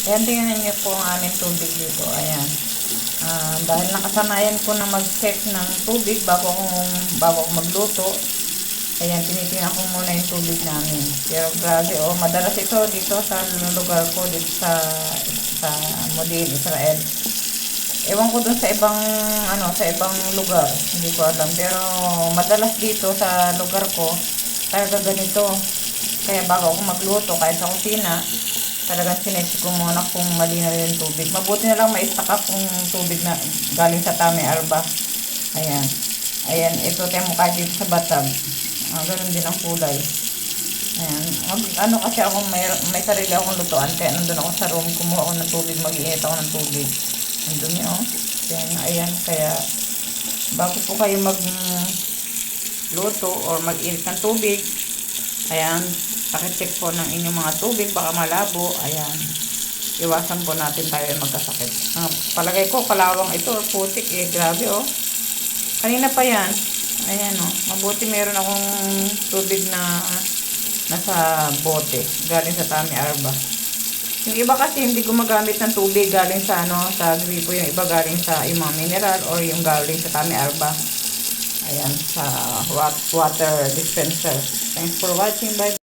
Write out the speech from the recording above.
Ayan, tingnan niyo po ang aming tubig dito. Ayan. Dahil nakasanayan ko na mag-check ng tubig bago ako magluto. Ayan, tinitingnan ko muna yung tubig namin. Pero grabe, madalas ito dito sa lugar ko, dito sa Modin, Israel. Ewan ko dun sa ibang lugar, hindi ko alam. Pero madalas dito sa lugar ko, talaga ganito. Kaya bago ako magluto, kahit sa kusina, talagang sinesik ko muna kung malinaw yung tubig. Mabuti na lang ma-stock up kung tubig na galing sa Tami Arba. Ayan. Ayan, ito tayo mukha dito sa batag. Ganun din ang kulay. Ayan. Kasi ako may sarili akong lutuan. Kaya nandun ako sa room, kumuha ako ng tubig, mag-iinit ako ng tubig. Nandun yun, Ayan, kaya bago po kayo magluto or mag-init ng tubig, ayan, pakicheck po ng inyong mga tubig, baka malabo. Ayan, iwasan po natin tayo magkasakit. Palagay ko kalawang ito, putik grabe kanina pa yan. Ayan mabuti meron akong tubig na nasa bote galing sa Tami Arba. Yung iba kasi hindi gumagamit ng tubig galing sa sa gripo, yung iba galing sa yung mga mineral or yung galing sa Tami Arba. Ayan, sa water dispenser. Thanks for watching. Bye.